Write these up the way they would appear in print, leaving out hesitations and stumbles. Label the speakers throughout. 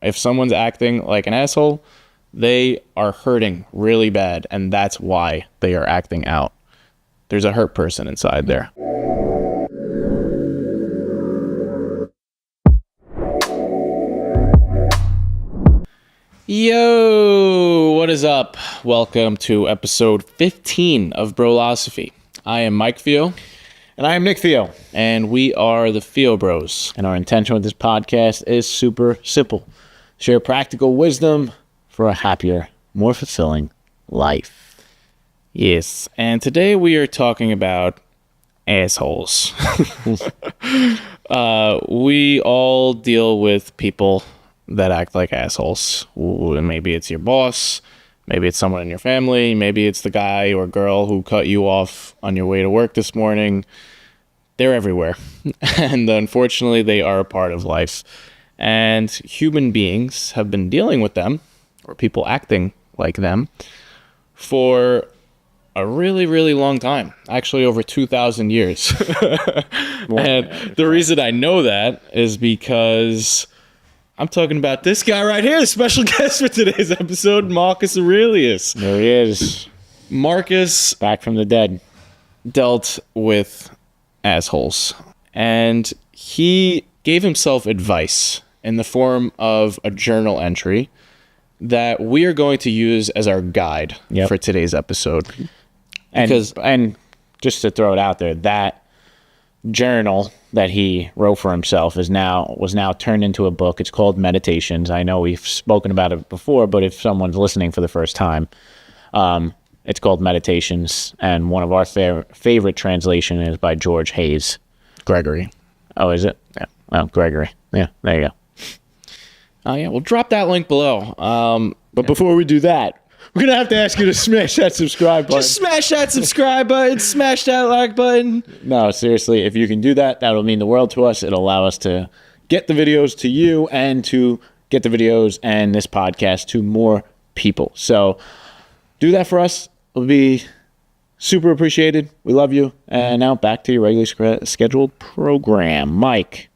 Speaker 1: If someone's acting like an asshole, they are hurting really bad, and that's why they are acting out. There's a hurt person inside there. Yo, what is up? Welcome to episode 15 of Brolosophy. I am Mike Fio.
Speaker 2: And I am Nick Fio.
Speaker 1: And we are the Fio Bros.
Speaker 2: And our intention with this podcast is super simple. Share practical wisdom for a happier, more fulfilling life.
Speaker 1: Yes, and today we are talking about assholes. We all deal with people that act like assholes. Ooh, and maybe it's your boss, maybe it's someone in your family, maybe it's the guy or girl who cut you off on your way to work this morning. They're everywhere. And unfortunately, they are a part of life. And human beings have been dealing with them, or people acting like them, for a really, really long time. Actually, over 2,000 years. And the reason I know that is because I'm talking about this guy right here, the special guest for today's episode, Marcus Aurelius.
Speaker 2: There he is.
Speaker 1: Marcus,
Speaker 2: back from the dead,
Speaker 1: dealt with assholes. And he gave himself advice in the form of a journal entry that we are going to use as our guide for today's episode.
Speaker 2: And just to throw it out there, that journal that he wrote for himself was now turned into a book. It's called Meditations. I know we've spoken about it before, but if someone's listening for the first time, it's called Meditations, and one of our favorite translation is by George Hayes.
Speaker 1: Gregory.
Speaker 2: Oh, is it?
Speaker 1: Yeah.
Speaker 2: Oh, Gregory. Yeah, there you go.
Speaker 1: Yeah, we'll drop that link below.
Speaker 2: But before we do that, we're going to have to ask you to smash that subscribe button.
Speaker 1: Just smash that subscribe button, smash that like button.
Speaker 2: No, seriously, if you can do that, that'll mean the world to us. It'll allow us to get the videos to you and to get the videos and this podcast to more people. So do that for us. It'll be super appreciated. We love you. And now back to your regularly scheduled program. Mike.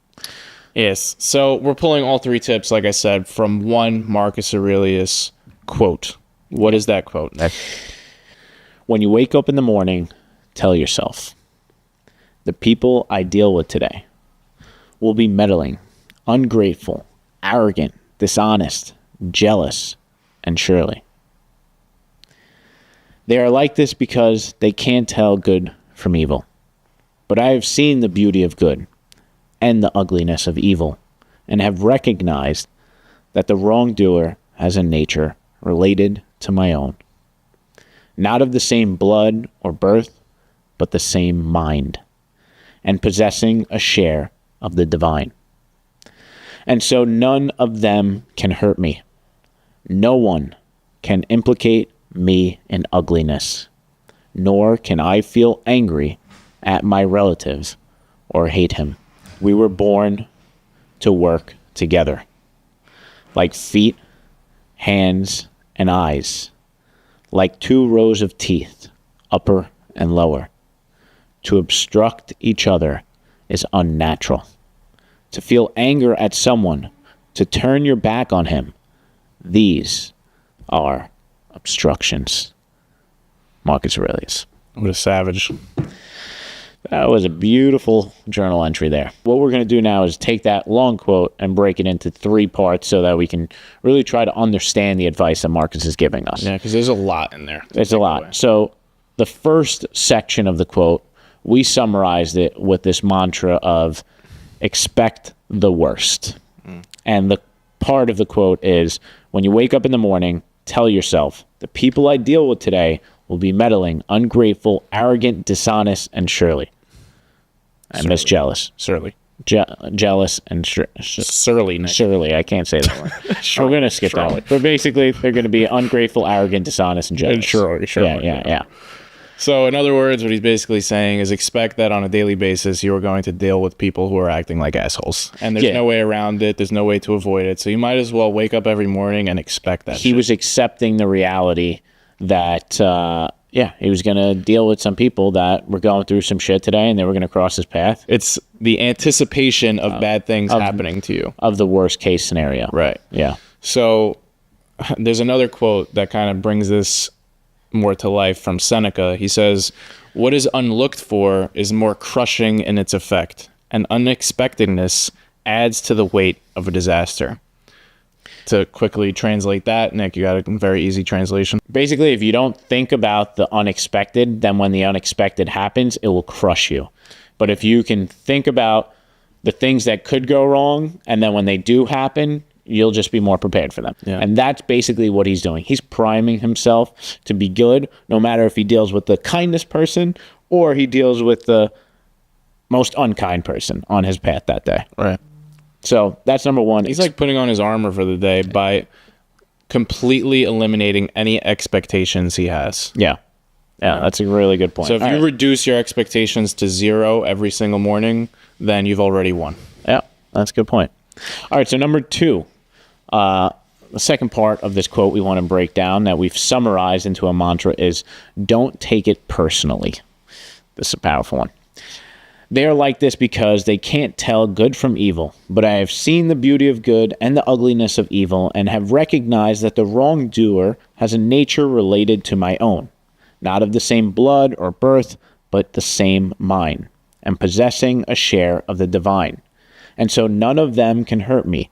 Speaker 1: Yes, so we're pulling all three tips, like I said, from one Marcus Aurelius quote. What is that quote?
Speaker 2: When you wake up in the morning, tell yourself, the people I deal with today will be meddling, ungrateful, arrogant, dishonest, jealous, and surely. They are like this because they can't tell good from evil. But I have seen the beauty of good and the ugliness of evil, and have recognized that the wrongdoer has a nature related to my own, not of the same blood or birth, but the same mind, and possessing a share of the divine. And so none of them can hurt me. No one can implicate me in ugliness, nor can I feel angry at my relatives or hate him. We were born to work together, like feet, hands, and eyes, like two rows of teeth, upper and lower. To obstruct each other is unnatural. To feel anger at someone, to turn your back on him, these are obstructions. Marcus Aurelius.
Speaker 1: What a savage.
Speaker 2: That was a beautiful journal entry there. What we're going to do now is take that long quote and break it into three parts so that we can really try to understand the advice that Marcus is giving us.
Speaker 1: Yeah, because there's a lot in there.
Speaker 2: There's a lot. Away. So the first section of the quote, we summarized it with this mantra of expect the worst. And the part of the quote is, when you wake up in the morning, tell yourself, the people I deal with today will be meddling, ungrateful, arrogant, dishonest, and surely. I miss jealous.
Speaker 1: Surly.
Speaker 2: Jealous and
Speaker 1: surly. Nick.
Speaker 2: Surely. I can't say that word. We're going to skip that one. But basically, they're going to be ungrateful, arrogant, dishonest, and jealous.
Speaker 1: And surely.
Speaker 2: Yeah.
Speaker 1: So in other words, what he's basically saying is expect that on a daily basis, you are going to deal with people who are acting like assholes. And there's no way around it. There's no way to avoid it. So you might as well wake up every morning and expect that
Speaker 2: He was accepting the reality that Yeah, he was going to deal with some people that were going through some shit today, and they were going to cross his path.
Speaker 1: It's the anticipation of bad things happening to you.
Speaker 2: Of the worst case scenario.
Speaker 1: Right.
Speaker 2: Yeah.
Speaker 1: So there's another quote that kind of brings this more to life from Seneca. He says, "What is unlooked for is more crushing in its effect, and unexpectedness adds to the weight of a disaster." To quickly translate that, Nick, you got a very easy translation.
Speaker 2: Basically, if you don't think about the unexpected, then when the unexpected happens, it will crush you. But if you can think about the things that could go wrong, and then when they do happen, you'll just be more prepared for them.
Speaker 1: Yeah.
Speaker 2: And that's basically what he's doing. He's priming himself to be good, no matter if he deals with the kindest person or he deals with the most unkind person on his path that day.
Speaker 1: Right.
Speaker 2: So that's number one.
Speaker 1: He's like putting on his armor for the day by completely eliminating any expectations he has.
Speaker 2: Yeah. Yeah, that's a really good point.
Speaker 1: So if you reduce your expectations to 0 every single morning, then you've already won.
Speaker 2: Yeah, that's a good point. All right, so number 2, the second part of this quote we want to break down that we've summarized into a mantra is, don't take it personally. This is a powerful one. They are like this because they can't tell good from evil, but I have seen the beauty of good and the ugliness of evil and have recognized that the wrongdoer has a nature related to my own, not of the same blood or birth, but the same mind, and possessing a share of the divine. And so none of them can hurt me.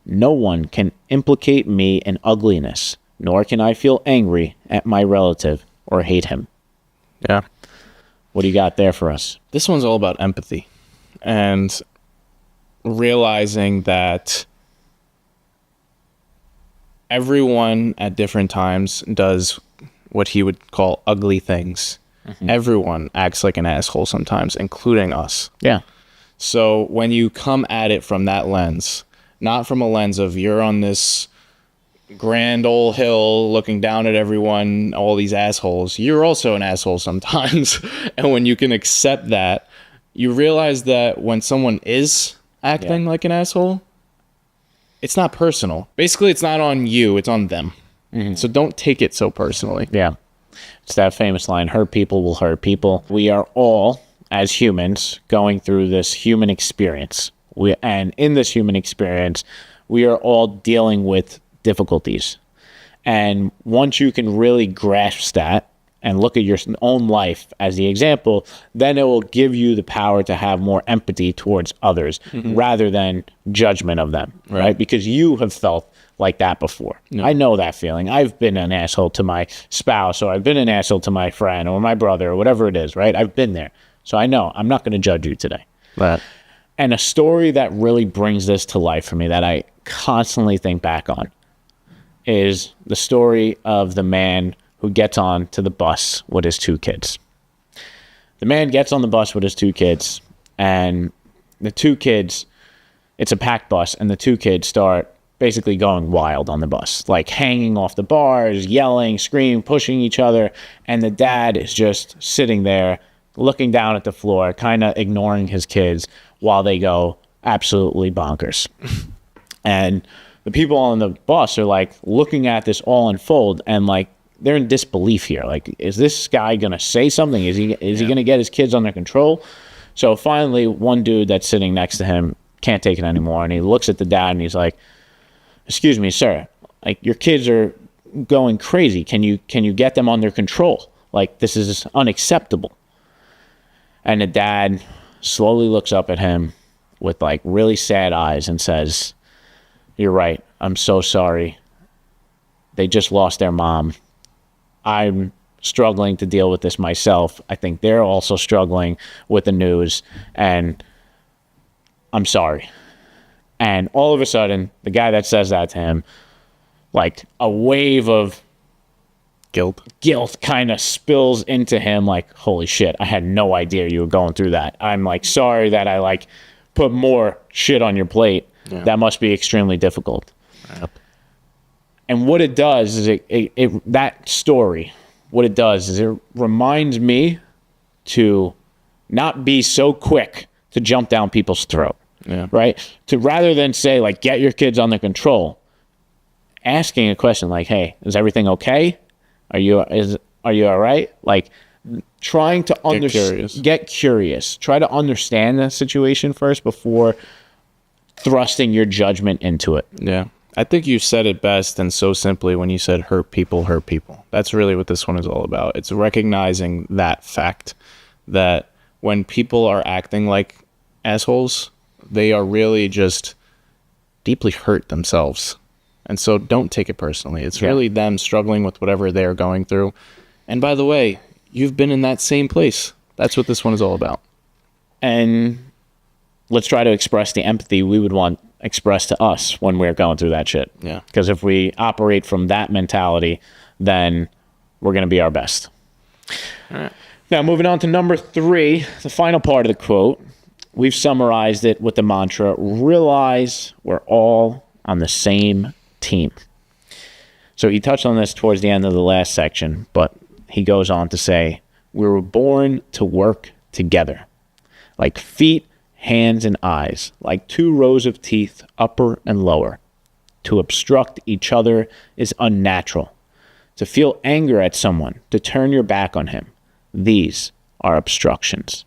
Speaker 2: No one can implicate me in ugliness, nor can I feel angry at my relative or hate him.
Speaker 1: Yeah.
Speaker 2: What do you got there for us?
Speaker 1: This one's all about empathy and realizing that everyone at different times does what he would call ugly things. Mm-hmm. Everyone acts like an asshole sometimes, including us.
Speaker 2: Yeah.
Speaker 1: So when you come at it from that lens, not from a lens of you're on this grand old hill looking down at everyone, all these assholes, you're also an asshole sometimes. And when you can accept that, you realize that when someone is acting like an asshole, it's not personal. Basically, it's not on you, it's on them. Mm-hmm. So don't take it so personally.
Speaker 2: Yeah. It's that famous line, hurt people will hurt people. We are all, as humans, going through this human experience. And in this human experience, we are all dealing with difficulties. And once you can really grasp that and look at your own life as the example, then it will give you the power to have more empathy towards others rather than judgment of them, right? Because you have felt like that before. Yeah. I know that feeling. I've been an asshole to my spouse, or I've been an asshole to my friend or my brother or whatever it is, right? I've been there. So I know I'm not going to judge you today.
Speaker 1: Right.
Speaker 2: And a story that really brings this to life for me that I constantly think back on is the story of the man who gets on to the bus with his 2 kids. The man gets on the bus with his 2 kids, and the 2 kids, it's a packed bus, and the 2 kids start basically going wild on the bus, like hanging off the bars, yelling, screaming, pushing each other, and the dad is just sitting there looking down at the floor, kind of ignoring his kids while they go absolutely bonkers. And the people on the bus are like looking at this all unfold, and like they're in disbelief here. Like, is this guy gonna say something? Is he gonna get his kids under control? So finally, one dude that's sitting next to him can't take it anymore, and he looks at the dad and he's like, "Excuse me, sir. Like, your kids are going crazy. Can you get them under control? Like, this is unacceptable." And the dad slowly looks up at him with like really sad eyes and says, "You're right. I'm so sorry. They just lost their mom. I'm struggling to deal with this myself. I think they're also struggling with the news, and I'm sorry." And all of a sudden, the guy that says that to him, like a wave of guilt kind of spills into him, like, holy shit, I had no idea you were going through that. I'm like sorry that I like put more shit on your plate. Yeah. That must be extremely difficult. Yep. And what it does is that story, what it does is it reminds me to not be so quick to jump down people's throat. Yeah. Right? To rather than say like, get your kids under control, asking a question like, hey, is everything okay? Are you all right? Like, trying to get curious. Try to understand the situation first before thrusting your judgment into it.
Speaker 1: Yeah. I think you said it best and so simply when you said hurt people hurt people. That's really what this one is all about. It's recognizing that fact that when people are acting like assholes, they are really just deeply hurt themselves. And so don't take it personally. It's really them struggling with whatever they're going through. And by the way, you've been in that same place. That's what this one is all about.
Speaker 2: And let's try to express the empathy we would want expressed to us when we're going through that shit.
Speaker 1: Yeah.
Speaker 2: Because if we operate from that mentality, then we're going to be our best.
Speaker 1: All right.
Speaker 2: Now, moving on to number 3, the final part of the quote. We've summarized it with the mantra, realize we're all on the same team. So he touched on this towards the end of the last section, but he goes on to say, we were born to work together, like feet, hands, and eyes, like 2 rows of teeth, upper and lower. To obstruct each other is unnatural. To feel anger at someone, to turn your back on him, these are obstructions.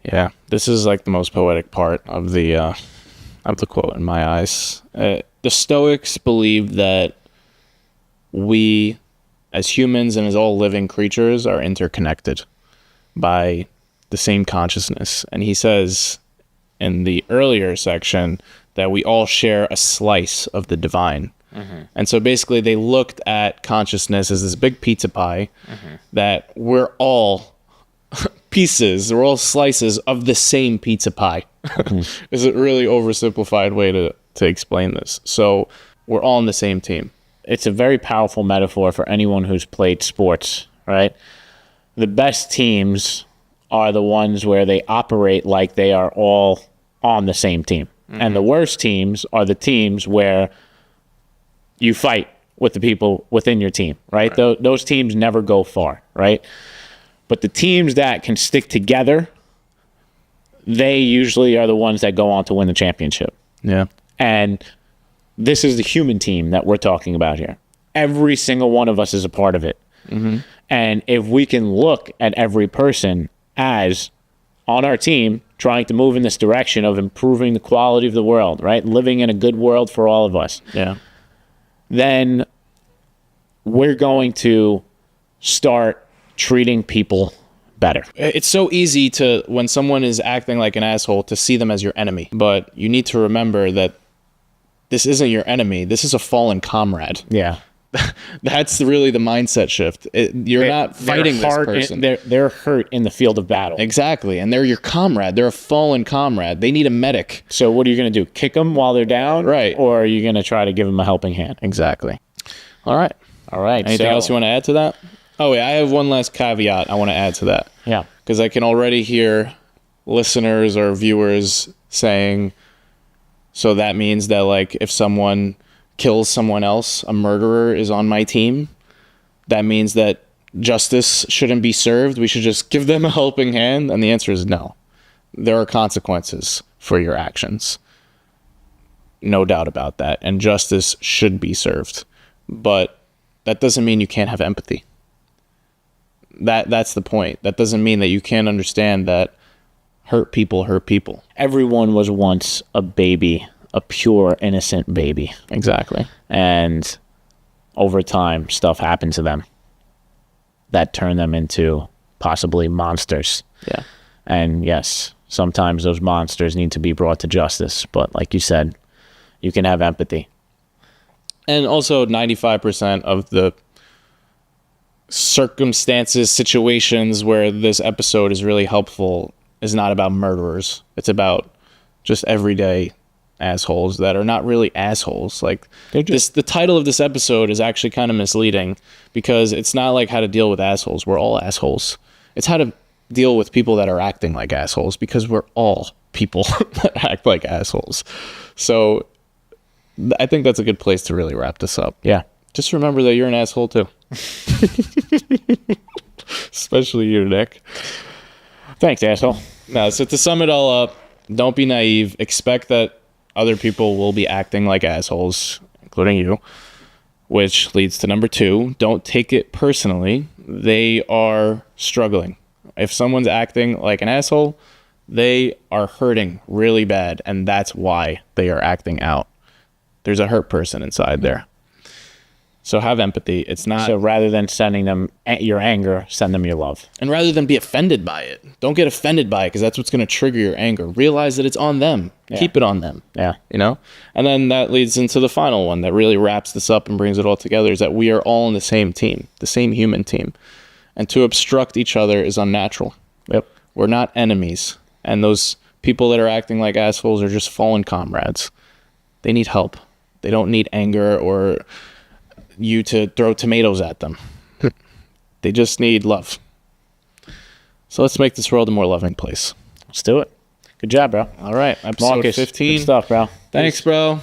Speaker 1: Yeah, this is like the most poetic part of the quote in my eyes. The Stoics believed that we, as humans and as all living creatures, are interconnected by the same consciousness. And he says in the earlier section that we all share a slice of the divine. Mm-hmm. And so basically they looked at consciousness as this big pizza pie that we're all pieces, we're all slices of the same pizza pie. Is a really oversimplified way to explain this. So we're all on the same team.
Speaker 2: It's a very powerful metaphor for anyone who's played sports, right? The best teams are the ones where they operate like they are all on the same team. Mm-hmm. And the worst teams are the teams where you fight with the people within your team, right? Those teams never go far, right? But the teams that can stick together, they usually are the ones that go on to win the championship.
Speaker 1: Yeah.
Speaker 2: And this is the human team that we're talking about here. Every single one of us is a part of it. Mm-hmm. And if we can look at every person as on our team trying to move in this direction of improving the quality of the world, right? Living in a good world for all of us.
Speaker 1: Yeah.
Speaker 2: Then we're going to start treating people better.
Speaker 1: It's so easy to, when someone is acting like an asshole, to see them as your enemy. But you need to remember that this isn't your enemy. This is a fallen comrade.
Speaker 2: Yeah.
Speaker 1: That's really the mindset shift. You're not fighting this person.
Speaker 2: They're hurt in the field of battle.
Speaker 1: Exactly. And they're your comrade. They're a fallen comrade. They need a medic.
Speaker 2: So what are you going to do? Kick them while they're down?
Speaker 1: Right.
Speaker 2: Or are you going to try to give them a helping hand?
Speaker 1: Exactly. All right.
Speaker 2: Anything
Speaker 1: else you want to add to that? Oh, wait. I have one last caveat I want to add to that.
Speaker 2: Yeah.
Speaker 1: Because I can already hear listeners or viewers saying, so that means that, like, if someone kills someone else, a murderer is on my team, that means that justice shouldn't be served. We should just give them a helping hand. And the answer is no. There are consequences for your actions. No doubt about that. And justice should be served. But that doesn't mean you can't have empathy. That's the point. That doesn't mean that you can't understand that hurt people hurt people.
Speaker 2: Everyone was once a baby, a pure, innocent baby.
Speaker 1: Exactly.
Speaker 2: And over time, stuff happened to them that turned them into possibly monsters.
Speaker 1: Yeah.
Speaker 2: And yes, sometimes those monsters need to be brought to justice. But like you said, you can have empathy.
Speaker 1: And also 95% of the circumstances, situations where this episode is really helpful is not about murderers. It's about just everyday assholes that are not really assholes. Like, the title of this episode is actually kind of misleading because it's not like how to deal with assholes. We're all assholes. It's how to deal with people that are acting like assholes, because we're all people that act like assholes. So I think that's a good place to really wrap this up.
Speaker 2: Yeah.
Speaker 1: Just remember that you're an asshole too. Especially you, Nick.
Speaker 2: Thanks, asshole.
Speaker 1: No, so to sum it all up, don't be naive. Expect that other people will be acting like assholes, including you, which leads to number 2. Don't take it personally. they are struggling. If someone's acting like an asshole, they are hurting really bad, and that's why they are acting out. There's a hurt person inside there. So have empathy. It's not...
Speaker 2: So rather than sending them your anger, send them your love.
Speaker 1: And rather than be offended by it, don't get offended by it, because that's what's going to trigger your anger. Realize that it's on them.
Speaker 2: Yeah.
Speaker 1: Keep it on them.
Speaker 2: Yeah.
Speaker 1: You know? And then that leads into the final one that really wraps this up and brings it all together, is that we are all in the same team, the same human team. And to obstruct each other is unnatural.
Speaker 2: Yep.
Speaker 1: We're not enemies. And those people that are acting like assholes are just fallen comrades. They need help. They don't need anger or you to throw tomatoes at them. They just need love. So let's make this world a more loving place.
Speaker 2: Let's do it. Good job, bro.
Speaker 1: All right. Episode
Speaker 2: Marcus,
Speaker 1: 15.
Speaker 2: good stuff, bro.
Speaker 1: Thanks, bro.